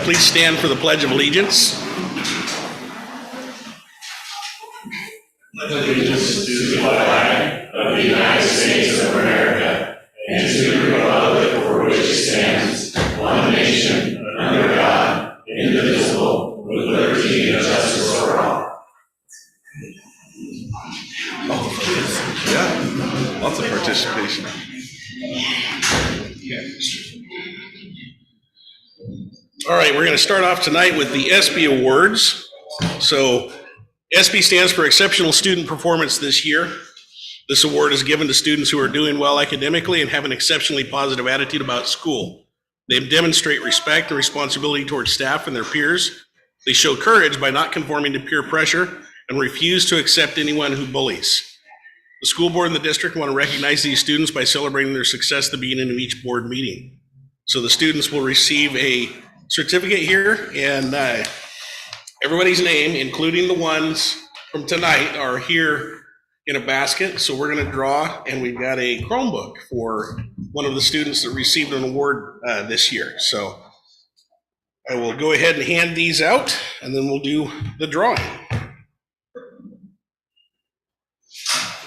Please stand for the Pledge of Allegiance. Allegiance to the flag of the United States of America and to the republic for which it stands, one nation, under God, indivisible, with liberty and justice for all. Yeah, lots of participation. All right, we're going to start off tonight with the Espy Awards. So Espy stands for Exceptional Student Performance this year. This award is given to students who are doing well academically and have an exceptionally positive attitude about school. They demonstrate respect and responsibility towards staff and their peers. They show courage by not conforming to peer pressure and refuse to accept anyone who bullies. The school board and the district want to recognize these students by celebrating their success at the beginning of each board meeting. So the students will receive a certificate here, and everybody's name, including the ones from tonight, are here in a basket. So we're going to draw, and we've got a Chromebook for one of the students that received an award this year. So I will go ahead and hand these out, and then we'll do the drawing.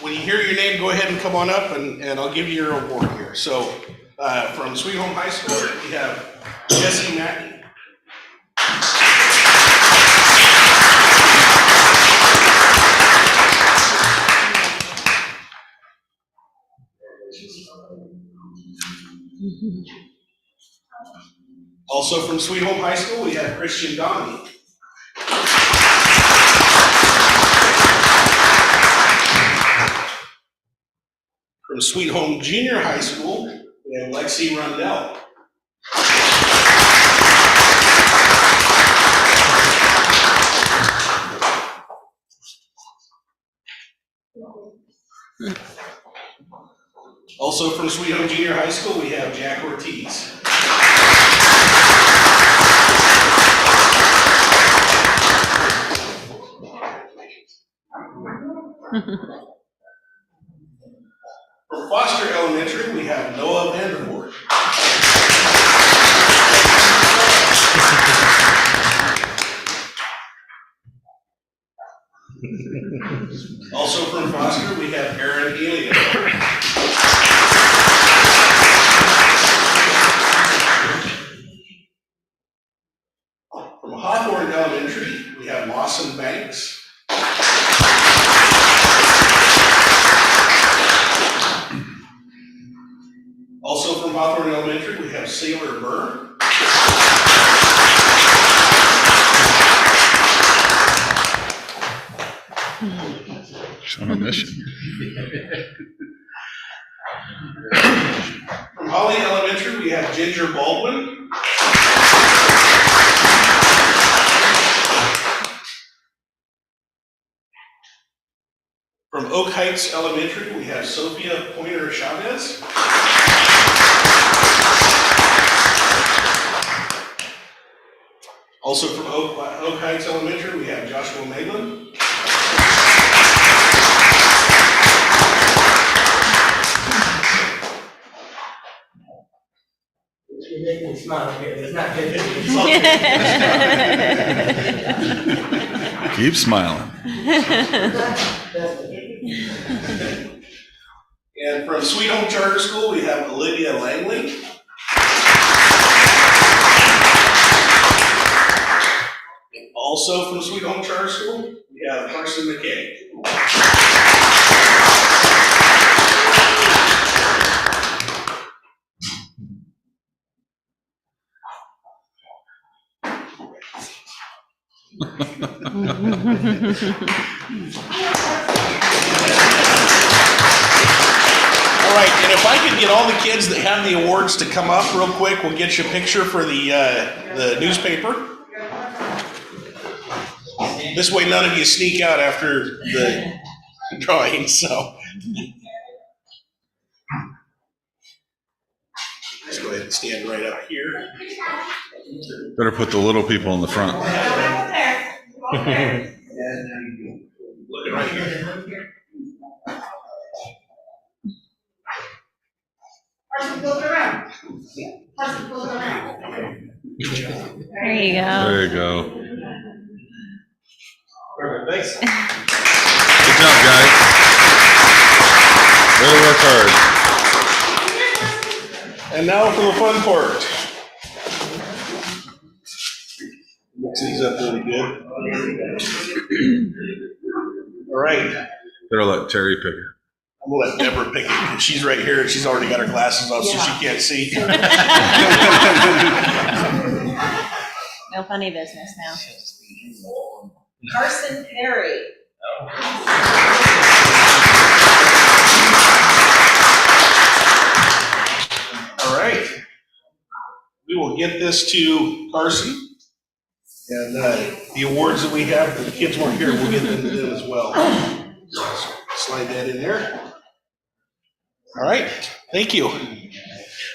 When you hear your name, go ahead and come on up, and I'll give you your award here. So from Sweet Home High School, we have Jesse Mackey. Also from Sweet Home High School, we have Christian Donnie. From Sweet Home Junior High School, we have Lexi Rundell. Also from Sweet Home Junior High School, we have Jack Ortiz. From Foster Elementary, we have Noah Vandervoort. Also from Foster, we have Aaron Elliott. From Hawthorne Elementary, we have Lawson Banks. Also from Hawthorne Elementary, we have Sailor Burr. She's on a mission. From Holly Elementary, we have Ginger Baldwin. From Oak Heights Elementary, we have Sophia Pointer Chavez. Also from Oak Heights Elementary, we have Joshua Malin. You're making me smile here. It's not good. Keep smiling. And from Sweet Home Charter School, we have Olivia Langley. And also from Sweet Home Charter School, we have Carson McKay. All right, and if I could get all the kids that have the awards to come up real quick, we'll get you a picture for the newspaper. This way none of you sneak out after the drawing, so. Let's go ahead and stand right up here. Better put the little people in the front. Looking right here. Person, flip it around. Person, flip it around. There you go. There you go. Perfect, thanks. Good job, guys. Way to work hard. And now for the fun part. Mix these up really good. All right. Better let Terry pick it. I'm gonna let Deborah pick it because she's right here and she's already got her glasses on, so she can't see. No funny business now. Carson Perry. All right. We will get this to Carson. And the awards that we have, the kids weren't here, we'll get them to them as well. Slide that in there. All right, thank you.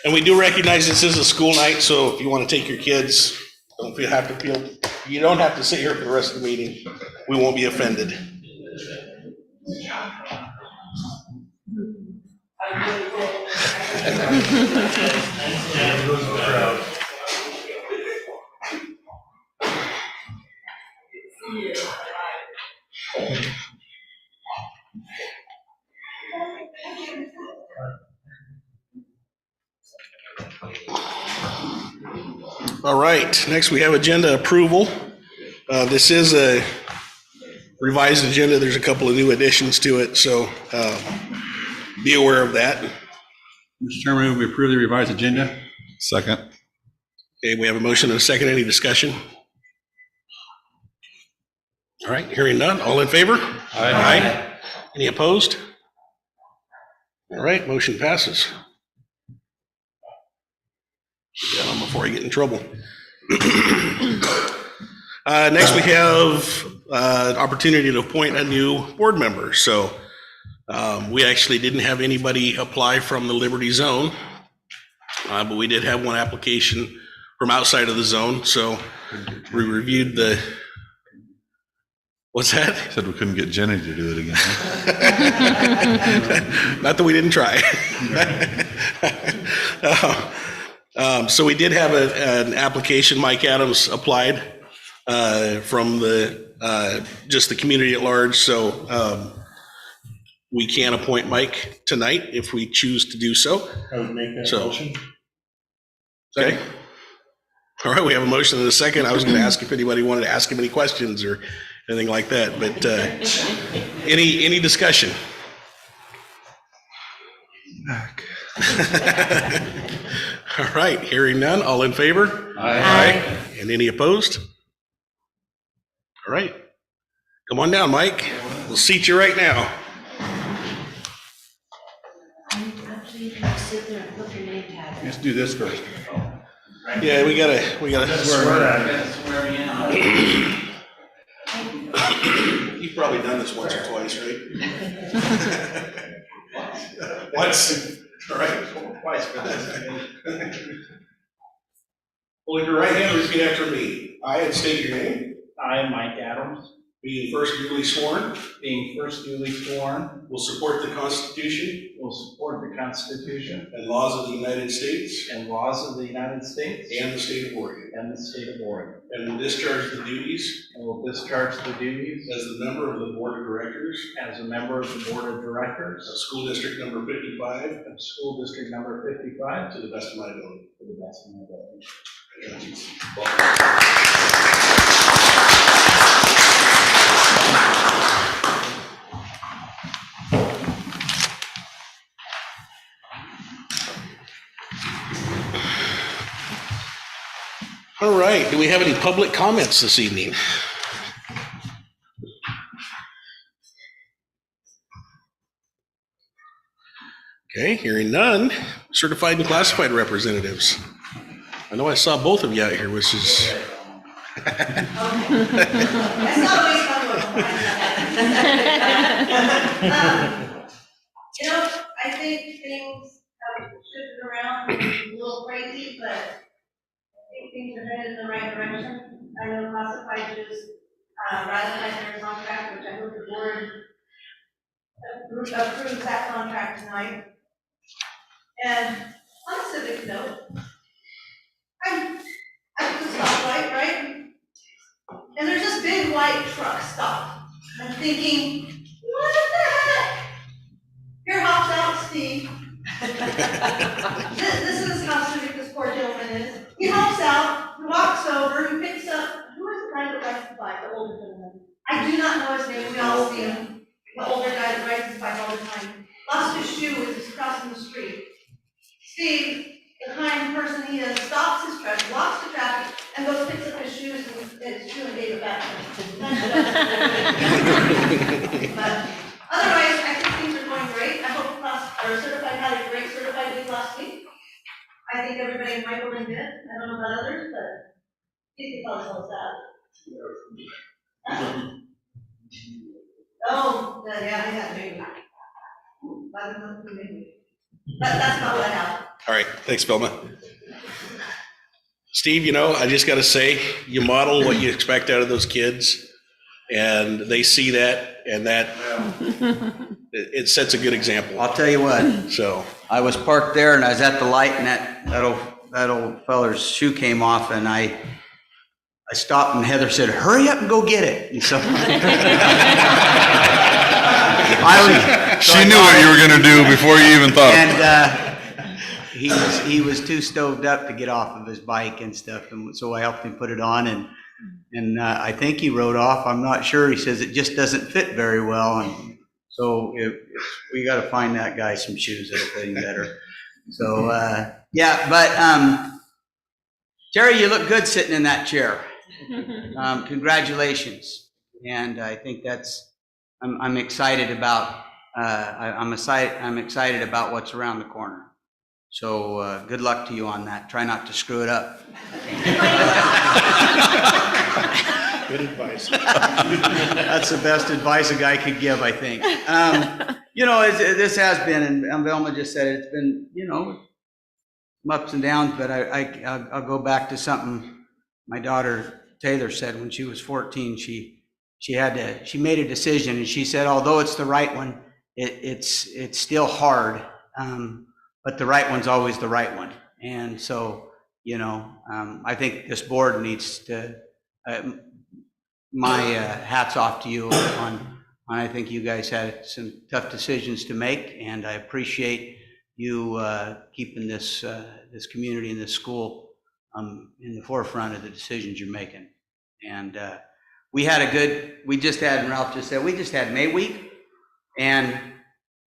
And we do recognize this is a school night, so if you want to take your kids, you don't have to sit here for the rest of the meeting. We won't be offended. All right, next we have agenda approval. This is a revised agenda. There's a couple of new additions to it, so be aware of that. Mr. Chairman, we approve the revised agenda. Second. Okay, we have a motion and a second. Any discussion? All right, hearing none. All in favor? Aye. Any opposed? All right, motion passes. Get on before I get in trouble. Next, we have opportunity to appoint a new board member. So we actually didn't have anybody apply from the Liberty Zone, but we did have one application from outside of the zone. So we reviewed the, what's that? Said we couldn't get Jenny to do it again. Not that we didn't try. So we did have an application. Mike Adams applied from the just the community at large. So we can appoint Mike tonight if we choose to do so. I would make that So- motion. Okay. All right, we have a motion and a second. I was going to ask if anybody wanted to ask him any questions or anything like that, but any discussion? All right, hearing none, all in favor? Aye. And any opposed? All right, come on down, Mike. We'll seat you right now. Let's do this first. Yeah, we gotta swear. You've probably done this once or twice, right? Once, all right, twice for this. Hold your right hand, repeat after me. I, and state your name, I, Mike Adams, being first duly sworn, being first duly sworn, will support the Constitution will support the Constitution and laws of the United States and laws of the United States and the state of Oregon, and the state of Oregon, and will discharge the duties and will discharge the duties as a member of the Board of Directors as a member of the Board of Directors of School District Number 55 of School District Number 55 to the best of my ability. to the best of my ability. All right, do we have any public comments this evening? Okay, hearing none. Certified and classified representatives. I know I saw both of you out here, which is, That's always fun. I think things have shifted around, a little crazy, but I think things are headed in the right direction. I know classified just ratified their contract, which I hope the board approves that contract tonight. And on a civic note, I'm big white truck stopped. I'm thinking, what the heck? Here hops out Steve. This is how civic this poor gentleman is. He hops out, he walks over, he picks up, who is the guy that rides the bike, the older gentleman? I do not know his name, we all see him. The older guy that rides his bike all the time. Lost his shoe as he's crossing the street. Steve, the kind person he is, stops his truck, blocks the traffic, and goes picks up his shoes and gave it back to him. But otherwise, I think things are going great. I hope our certified had a great certified week last week. I think everybody in Michaelton did. I don't know about others, but you can tell us all that. Oh, yeah, I had maybe. That's not what I have. All right, thanks, Vilma. Steve, you know, I just got to say, you model what you expect out of those kids, and they see that, and that it sets a good example. I'll tell you what, So, I was parked there and I was at the light and that old feller's shoe came off and I stopped and Heather said, hurry up and go get it. And so She knew what you were gonna do before you even thought. And he was too stoved up to get off of his bike and stuff, and so I helped him put it on, and I think he rode off. I'm not sure. He says it just doesn't fit very well, and so we got to find that guy some shoes that'll fit him better. So yeah, but Terry, you look good sitting in that chair. Congratulations, and I think I'm excited about. I'm excited about what's around the corner. So good luck to you on that. Try not to screw it up. good advice. That's the best advice a guy could give, I think. You know, this has been, and Velma just said it, it's been, you know, some ups and downs, but I'll go back to something my daughter Taylor said when she was 14. She made a decision, and she said, although it's the right one, it's still hard. But the right one's always the right one. And so, you know, I think this board needs to, my hat's off to you on I think you guys had some tough decisions to make, and I appreciate you keeping this community and this school in the forefront of the decisions you're making. And we just had, and Ralph just said, we just had May week, and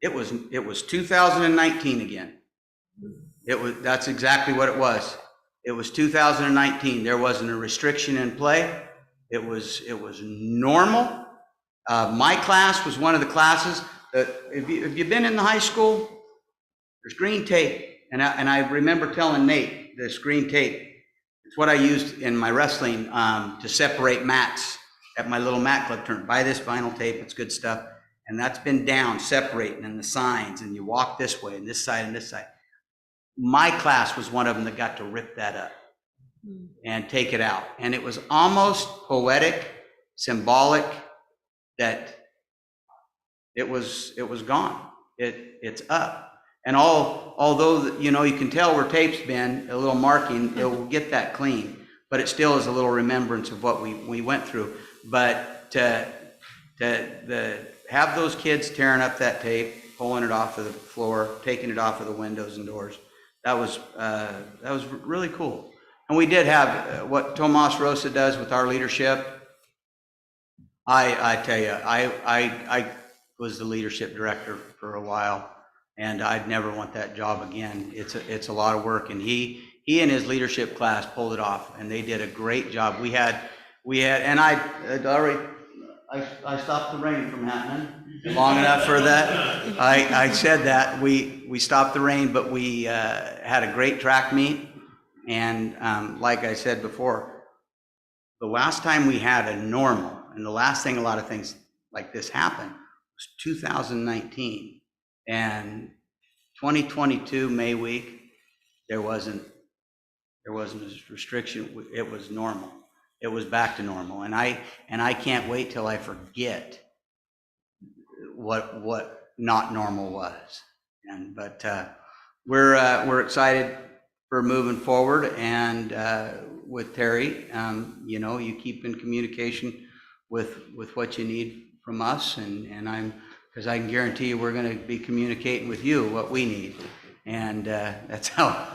it was 2019 again. That's exactly what it was. It was 2019. There wasn't a restriction in play. It was normal. My class was one of the classes that, if you've been in the high school, there's green tape. And I remember telling Nate, this green tape, it's what I used in my wrestling to separate mats at my little mat club tournament. Buy this vinyl tape, it's good stuff. And that's been down, separating, and the signs, and you walk this way, and this side, and this side. My class was one of them that got to rip that up and take it out. And it was almost poetic, symbolic, that it was gone. It's up. And although, you know, you can tell where tape's been, a little marking, it will get that clean. But it still is a little remembrance of what we went through. But to have those kids tearing up that tape, pulling it off of the floor, taking it off of the windows and doors, that was really cool. And we did have what Tomas Rosa does with our leadership. I tell you, I was the leadership director for a while, and I'd never want that job again. It's a lot of work, and he and his leadership class pulled it off, and they did a great job. We had, and I stopped the rain from happening long enough for that. I said that we stopped the rain, but we had a great track meet, and like I said before, the last time we had a normal, and the last thing a lot of things like this happened was 2019, and 2022 May week, there wasn't a restriction. It was normal. It was back to normal, and I can't wait till I forget what not normal was. But we're excited for moving forward, and with Terry, you know, you keep in communication with what you need from us, and because I can guarantee you we're going to be communicating with you what we need, and that's how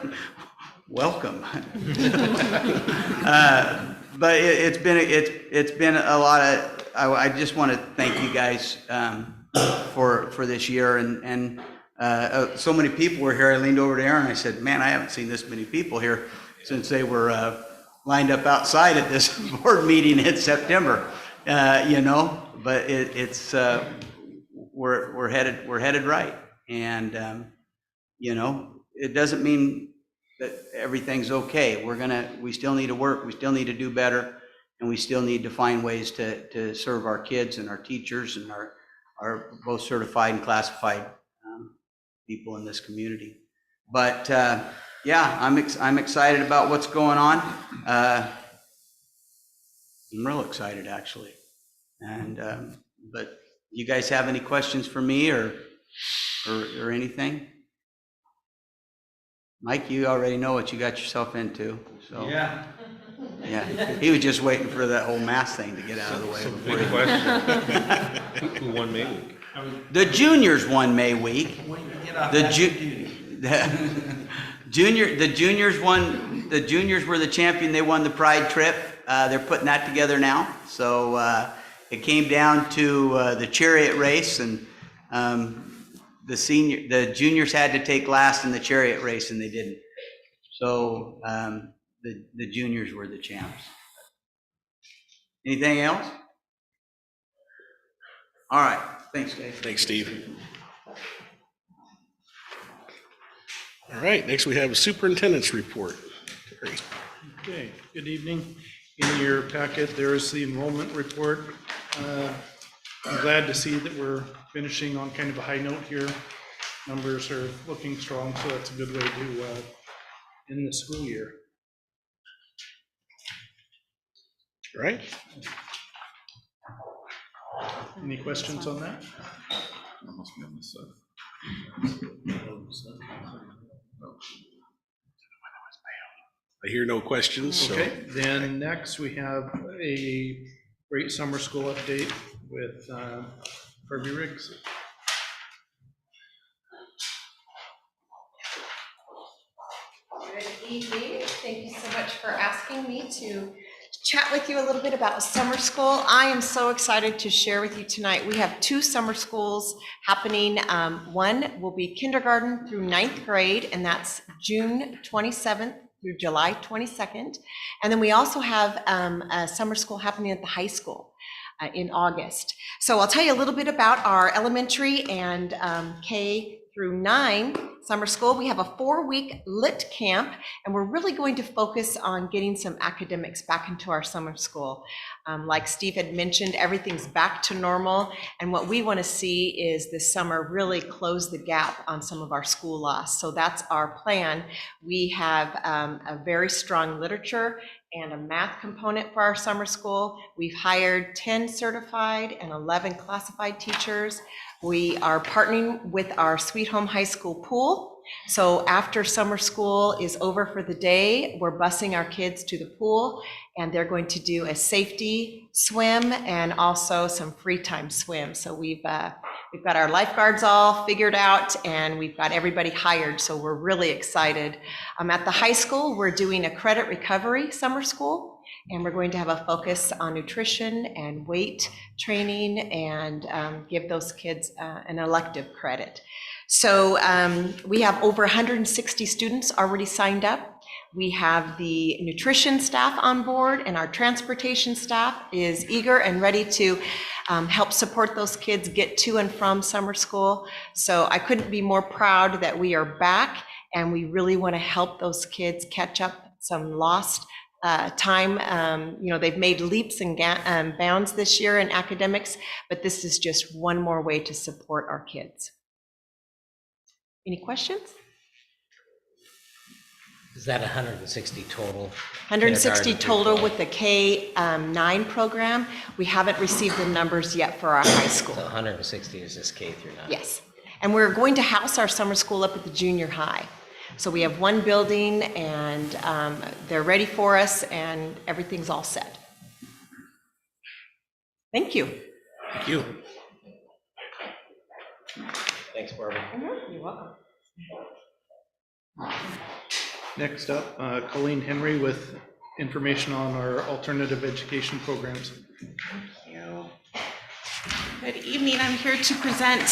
welcome. But it's been a lot of. I just want to thank you guys for this year, and so many people were here. I leaned over to Aaron. I said, "Man, I haven't seen this many people here since they were lined up outside at this board meeting in September." But it's we're headed right, and it doesn't mean that everything's okay. We still need to work. We still need to do better, and we still need to find ways to serve our kids and our teachers and our both certified and classified people in this community. But yeah, I'm excited about what's going on. I'm real excited, actually. And but you guys have any questions for me or anything? Mike, you already know what you got yourself into. So Yeah. yeah, he was just waiting for that whole math thing to get out of the way. Big question. Who won May Week? The juniors won May Week. The juniors were the champion. They won the Pride trip. They're putting that together now. So it came down to the chariot race, and the juniors had to take last in the chariot race, and they didn't. So the juniors were the champs. Anything else? All right. Thanks, guys. Thanks, Steve. All right, next we have a superintendent's report. Terry. Okay, good evening. In your packet, there is the enrollment report. I'm glad to see that we're finishing on kind of a high note here. Numbers are looking strong, so that's a good way to end the school year. All right. Any questions on that? I hear no questions. So. Okay, then next we have a great summer school update with Kirby Riggs. Good evening. Thank you so much for asking me to chat with you a little bit about summer school. I am so excited to share with you tonight. We have 2 summer schools happening. One will be kindergarten through 9th grade, and that's June 27th through July 22nd. And then we also have a summer school happening at the high school in August. So I'll tell you a little bit about our elementary and K through 9 summer school. We have a 4-week lit camp, and we're really going to focus on getting some academics back into our summer school. Like Steve had mentioned, everything's back to normal, and what we want to see is this summer really close the gap on some of our school loss. So that's our plan. We have a very strong literature and a math component for our summer school. We've hired 10 certified and 11 classified teachers. We are partnering with our Sweet Home High School pool. So after summer school is over for the day, we're busing our kids to the pool, and they're going to do a safety swim and also some free time swim. So we've got our lifeguards all figured out, and we've got everybody hired. So we're really excited. At the high school, we're doing a credit recovery summer school, and we're going to have a focus on nutrition and weight training and give those kids an elective credit. So we have over 160 students already signed up. We have the nutrition staff on board, and our transportation staff is eager and ready to help support those kids get to and from summer school. So I couldn't be more proud that we are back, and we really want to help those kids catch up some lost time. They've made leaps and bounds this year in academics, but this is just one more way to support our kids. Any questions? Is that 160 total? 160 total with the K-9 program. We haven't received the numbers yet for our high school. So 160 is just K through 9? Yes. And we're going to house our summer school up at the junior high. So we have one building, and they're ready for us, and everything's all set. Thank you. Thank you. Thanks, Barbara. You're welcome. Next up, Colleen Henry with information on our alternative education programs. Thank you. Good evening. I'm here to present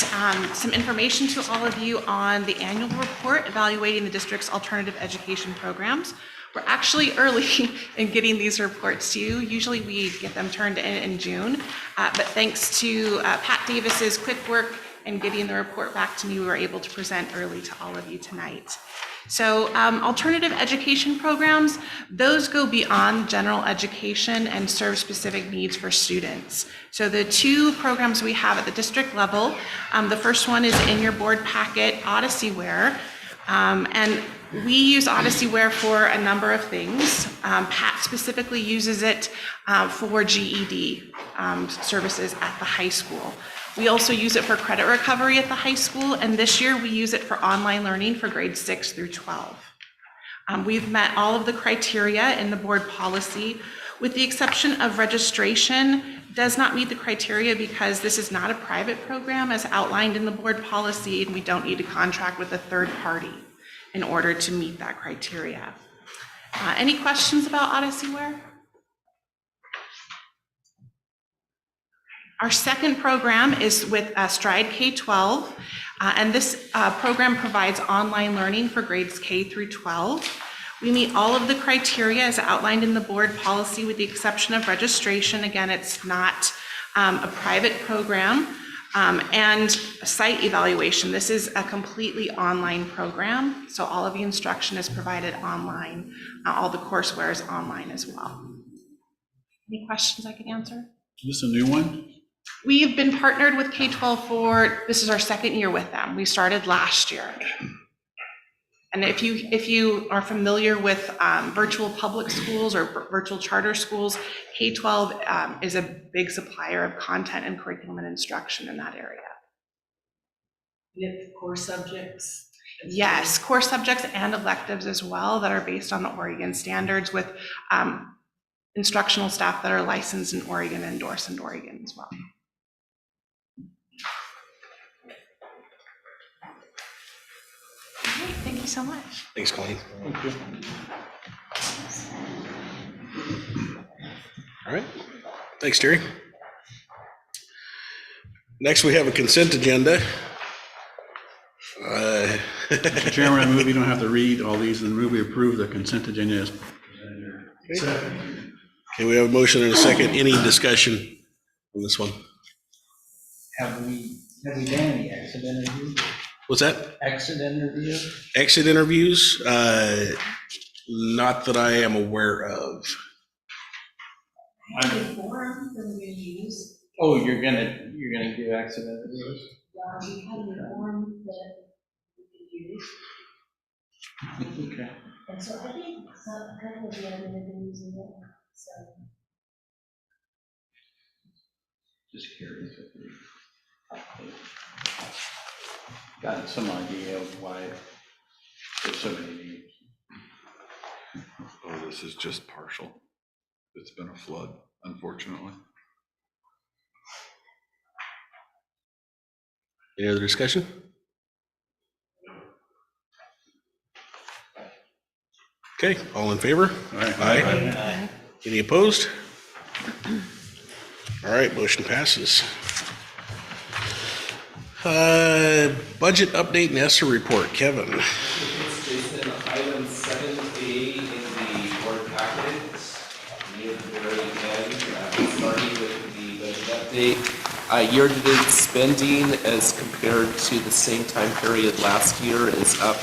some information to all of you on the annual report evaluating the district's alternative education programs. We're actually early in getting these reports to you. Usually we get them turned in June, but thanks to Pat Davis's quick work and getting the report back to me, we were able to present early to all of you tonight. So alternative education programs, those go beyond general education and serve specific needs for students. So the two programs we have at the district level, the first one is in your board packet, Odysseyware. And we use Odysseyware for a number of things. Pat specifically uses it for GED services at the high school. We also use it for credit recovery at the high school, and this year we use it for online learning for grades 6 through 12. We've met all of the criteria in the board policy, with the exception of registration does not meet the criteria because this is not a private program as outlined in the board policy, and we don't need to contract with a third party in order to meet that criteria. Any questions about Odysseyware? Our second program is with Stride K-12, and this program provides online learning for grades K through 12. We meet all of the criteria as outlined in the board policy with the exception of registration. Again, it's not a private program, and site evaluation. This is a completely online program, so all of the instruction is provided online. All the courseware is online as well. Any questions I can answer? Is this a new one? We've been partnered with K-12 this is our second year with them. We started last year. And if you are familiar with virtual public schools or virtual charter schools, K-12 is a big supplier of content and curriculum and instruction in that area. With core subjects? Yes, core subjects and electives as well that are based on the Oregon standards with instructional staff that are licensed in Oregon and endorsed in Oregon as well. Okay, thank you so much. Thanks, Colleen. Thank you. All right. Thanks, Terry. Next, we have a consent agenda. Mr. Chairman, I move you don't have to read all these, and move we approve the consent agenda as presented. Okay, we have a motion and a second. Any discussion on this one? Have we done any exit interviews? What's that? Exit interview? Exit interviews? Not that I am aware of. The form that we're gonna use, Oh, you're gonna do exit interviews? we have a form that we can use. Okay. And so I think a couple of the other been using it, so. Just curious if we got some idea of why there's so many names. Oh, this is just partial. It's been a flood, unfortunately. Any other discussion? Okay, all in favor? Aye. Any opposed? All right, motion passes. Budget update and ESSA report, Kevin. Jason, item 7A in the board packet, near the very end, starting with the budget update. Year-to-date spending as compared to the same time period last year is up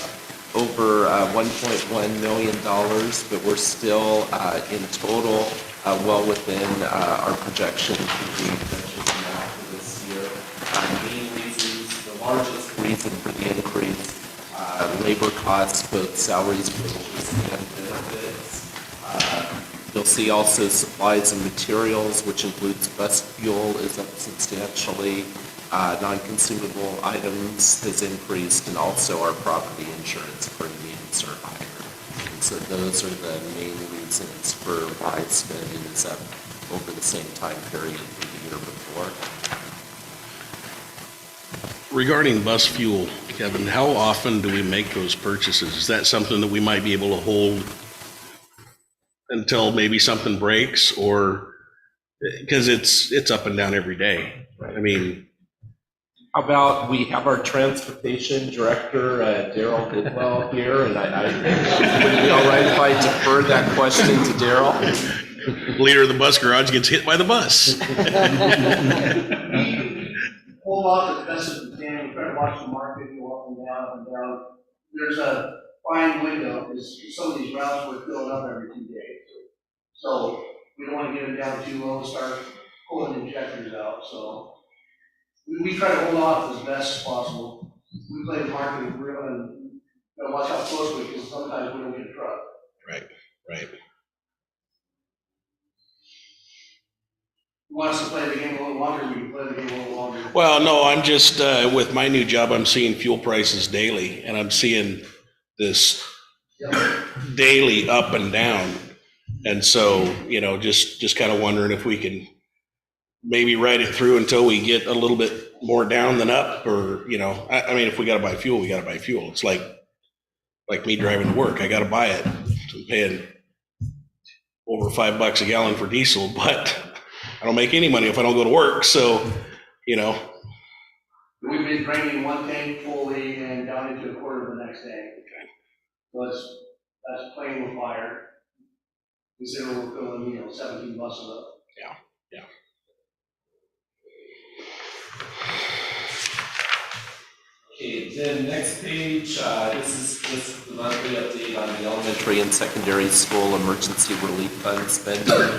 over $1.1 million, but we're still in total well within our projection for the budget amount for this year. Main reasons, the largest reason for the increase, labor costs, both salaries, wages, and benefits. You'll see also supplies and materials, which includes bus fuel, is up substantially. Non-consumable items has increased, and also our property insurance premiums are higher. And so those are the main reasons for why spending is up over the same time period the year before. Regarding bus fuel, Kevin, how often do we make those purchases? Is that something that we might be able to hold until maybe something breaks, or because it's up and down every day? I mean, How about we have our transportation director, Daryl Bidwell, here, and I would it be all right if I defer that question to Daryl? leader of the bus garage gets hit by the bus. Hold off as best as we can, we try to watch the market go up and down, up and down. There's a fine window, because some of these routes were filling up every 2 days. So we don't want to get them down too low and start pulling injectors out, so we try to hold off as best as possible. We play the market real and watch out closely, because sometimes we don't get a truck. Right. You want us to play the game a little longer, we can play the game a little longer. Well, no, I'm just, with my new job, I'm seeing fuel prices daily, and I'm seeing this daily up and down. And so, just kind of wondering if we can maybe ride it through until we get a little bit more down than up, or, I mean, if we got to buy fuel, we got to buy fuel. It's like me driving to work. I got to buy it. I'm paying over $5 a gallon for diesel, but I don't make any money if I don't go to work. So, We've been draining one tank fully and down into a quarter the next day. Okay. So that's playing with fire. Consider we're filling, 17 buses up. Yeah. Okay, then next page, this is just the monthly update on the elementary and secondary school emergency relief fund spending.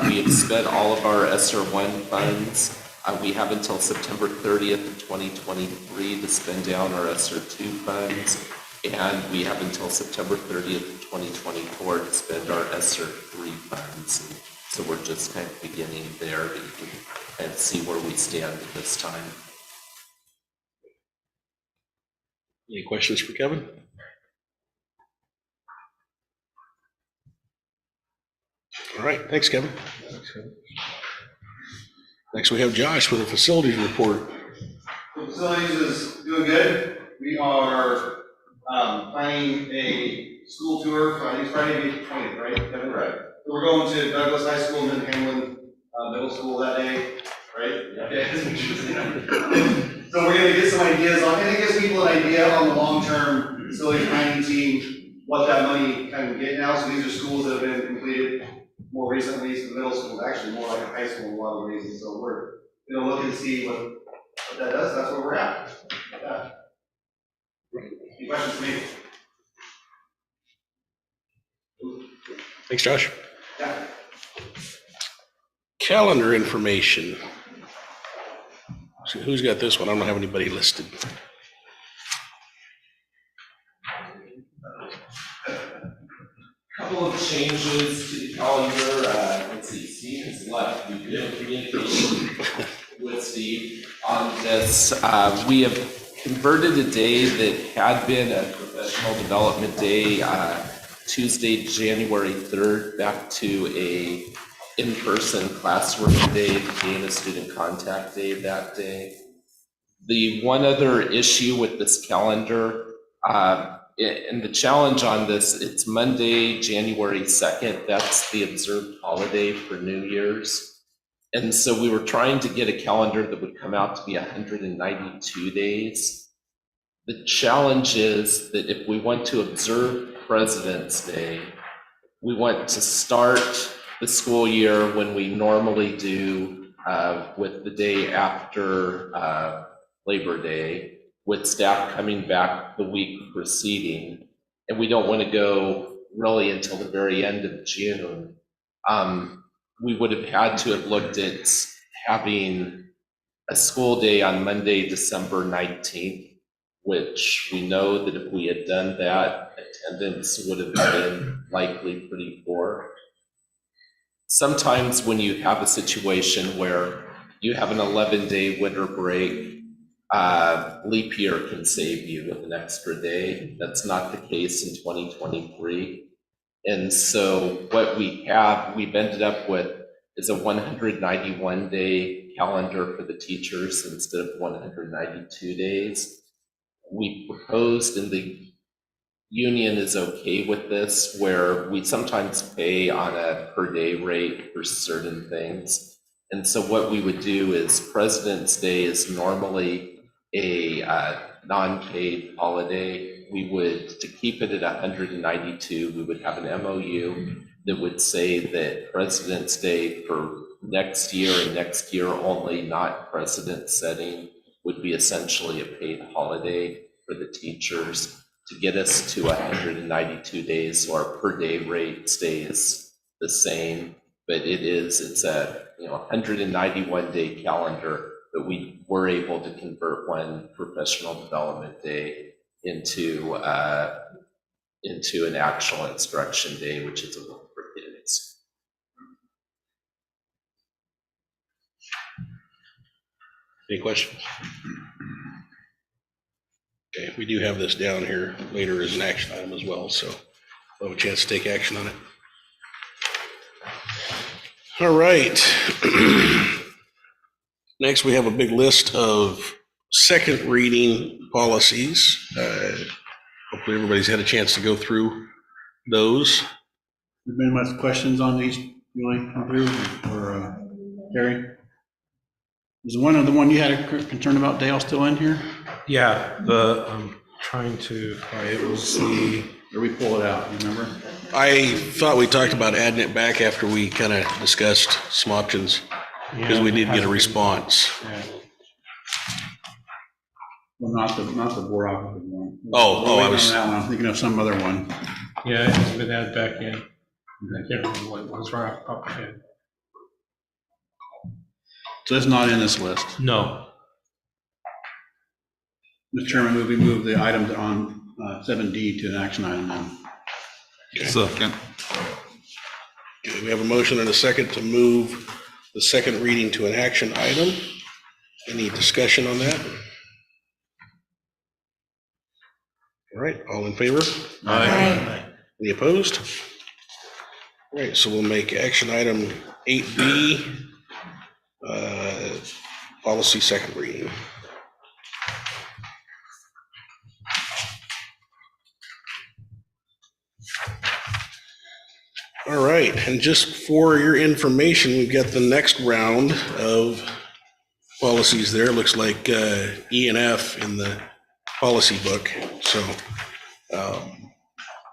We have spent all of our ESSER 1 funds. We have until September 30th of 2023 to spend down our ESSER 2 funds, and we have until September 30th of 2024 to spend our ESSER 3 funds. So we're just kind of beginning there, but you can kind of see where we stand at this time. Any questions for Kevin? All right, thanks, Kevin. Next, we have Josh with a facilities report. Facilities is doing good. We are planning a school tour. I think it's Friday the 20th, right, Kevin? Right. So we're going to Douglas High School and then Hamlin Middle School that day, right? Yeah. Okay. So we're going to get some ideas on, and it gives people an idea on the long-term facility planning team, what that money kind of get now. So these are schools that have been completed more recently. So the middle school is actually more like a high school in a lot of reasons. So we're going to look and see what that does. That's where we're at. Any questions for me? Thanks, Josh. Yeah. Calendar information. So who's got this one? I don't have anybody listed. Couple of changes to the calendar. Let's see, Steve has left. We've been in communication with Steve on this. We have converted a day that had been a professional development day, Tuesday, January 3rd, back to a in-person classroom day, being a student contact day that day. The one other issue with this calendar, and the challenge on this, it's Monday, January 2nd. That's the observed holiday for New Year's. And so we were trying to get a calendar that would come out to be 192 days. The challenge is that if we want to observe President's Day, we want to start the school year when we normally do, with the day after Labor Day, with staff coming back the week preceding, and we don't want to go really until the very end of June. We would have had to have looked at having a school day on Monday, December 19th, which we know that if we had done that, attendance would have been likely pretty poor. Sometimes when you have a situation where you have an 11-day winter break, leap year can save you with an extra day. That's not the case in 2023. And so what we've ended up with is a 191-day calendar for the teachers instead of 192 days. We proposed, and the union is okay with this, where we sometimes pay on a per day rate for certain things. And so what we would do is President's Day is normally a non-paid holiday. We would, to keep it at 192, we would have an MOU that would say that President's Day for next year and next year only, not precedent setting, would be essentially a paid holiday for the teachers to get us to 192 days, so our per day rate stays the same. But it's a 191 day calendar, but we were able to convert one professional development day into an actual instruction day, which is a win for kids. Any questions? Okay, we do have this down here later as an action item as well, so we'll have a chance to take action on it. All right. Next, we have a big list of second reading policies. Hopefully everybody's had a chance to go through those. Have been much questions on these, Julie, come through, or Terry? Is the one you had a concern about, Dale, still in here? Yeah, I'm trying to, it was the. Or we pull it out, you remember? I thought we talked about adding it back after we kind of discussed some options, because we did get a response. Yeah. Well, not the board office one. I was. I'm thinking of some other one. Yeah, it hasn't been added back in. I can't remember what it was right off the top of my head. So it's not in this list? No. Mr. Chairman, we move the items on 7D to an action item then. Second. Okay, we have a motion and a second to move the second reading to an action item. Any discussion on that? All right, all in favor? Aye. Any opposed? All right, so we'll make action item 8B, policy second reading. All right, and just for your information, we've got the next round of policies there. Looks like E and F in the policy book. So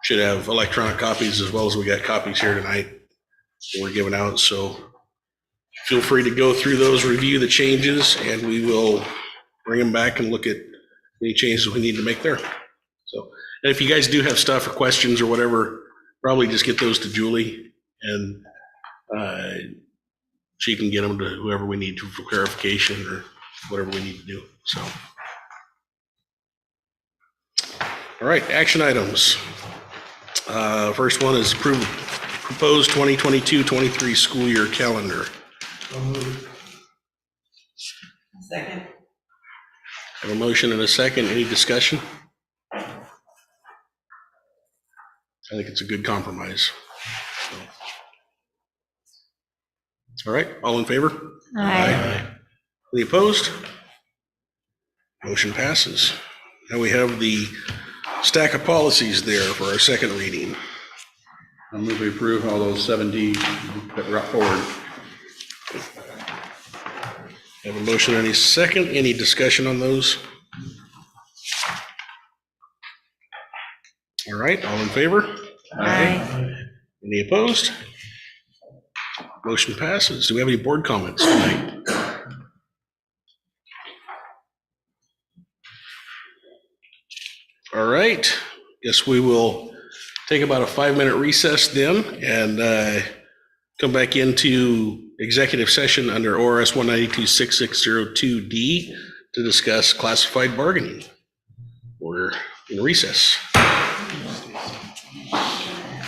should have electronic copies as well as we got copies here tonight that we're giving out. So feel free to go through those, review the changes, and we will bring them back and look at any changes we need to make there. So, and if you guys do have stuff or questions or whatever, probably just get those to Julie, and she can get them to whoever we need to for clarification or whatever we need to do. So, all right, action items. First one is proposed 2022-23 school year calendar. Second. Have a motion and a second. Any discussion? I think it's a good compromise. All right, all in favor? Aye. Any opposed? Motion passes. Now we have the stack of policies there for our second reading. I'll move we approve all those 7D that brought forward. Have a motion and a second. Any discussion on those? All right, all in favor? Aye. Any opposed? Motion passes. Do we have any board comments tonight? All right, guess we will take about a 5-minute recess then and come back into executive session under ORS 192-6602D to discuss classified bargaining. We're in recess.